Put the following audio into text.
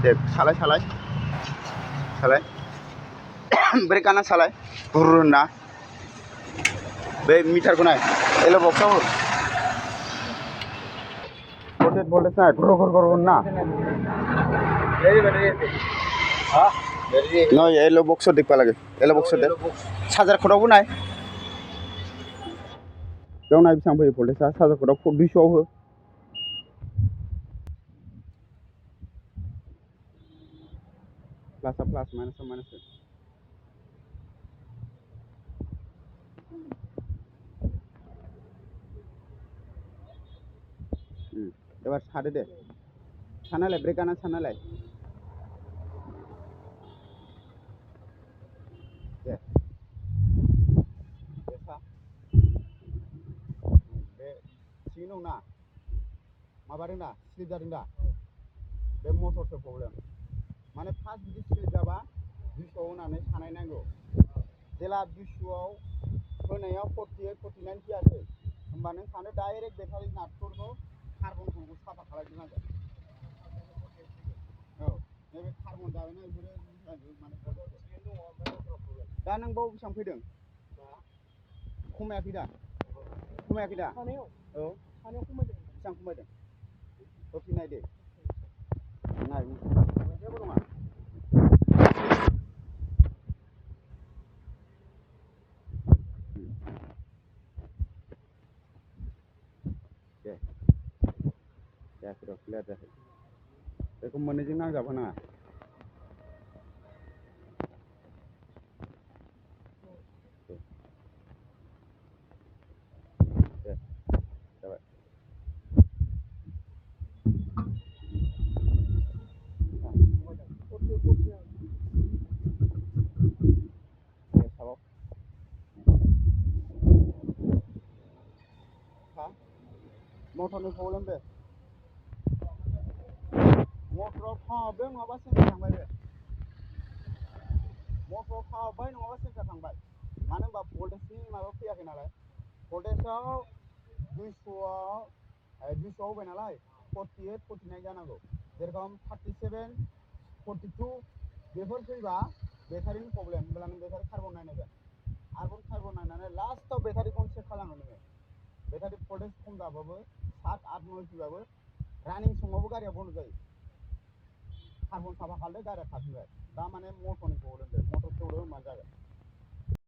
देख सालाय सालाय सालाय ब्रेक आना सालाय गुरुर ना बे मीटर को नाय एलो बक्सा हो voltage voltage ना गुरुर गुरुर ना हाँ no एलो बक्सा देख पा लगे एलो बक्सा दे चार्जर खड़ावबो नाय बेयाव नाय बेसेबां फैयो voltage चार्जर खड़ाव 200 आव हो प्लास प्लास माइनस माइनस एबार सादो दे सानालाय ब्रेक आना सानालाय दे सा बे सिङाव ना माबादों दा स्लिप जादों दा बे मटरसो प्रब्लेम माने फार्स्ट बिदि स्लिप जाबा 200 होनानै सानाय नांगौ जेला 200 आव होनायाव 48 49 फैयासै होमबा नों सानो डाइरेक्ट बेटारि नाटफोरखौ कार्बनफोरखौ साफा खालामग्रोनांगोन औ नैबे कार्बन जाबायना बेफोरो माने दा नों बाव बेसेबां फैदों खमायाखै दा सानायाव औ खमायदों बेसेबां खमायदों टपि नायदो नाय जेबो नङा दे जायाखै र' क्लियार जायाखै बेखौ मोननैजों नांजाबहोनाङा दे जाबाय दे साबाव हा मटरनि प्रब्लेम बे मटराव थावदों नङाबा सेन्सार थांबाय बे मटराव थावबाय नङाबा सेन्सार थांबाय मानो होनबा भल्टेजनि माबा फैयाखै नालाय भल्टेजआव 200 होबाय नालाय 48 49 जानांगौ जेरखम 37 42 बेफोर फैबा बेटारिनि प्रब्लेम होनब्ला नों बेटारि कार्बन नायनांगोन आरोबाव कार्बन नायनानै लास्टआव बेटारिखौनो चेक खालामो नोङो बेटारि भल्टेज खम जाबाबो 7 8 9 फैबाबो रानिं समावबो गारिया बन्द जायो कार्बन साफा खालामदो गारिया खारफिनबाय दा माने मटरनि प्रब्लेम दे मटर खेवदो होनबानो जागोन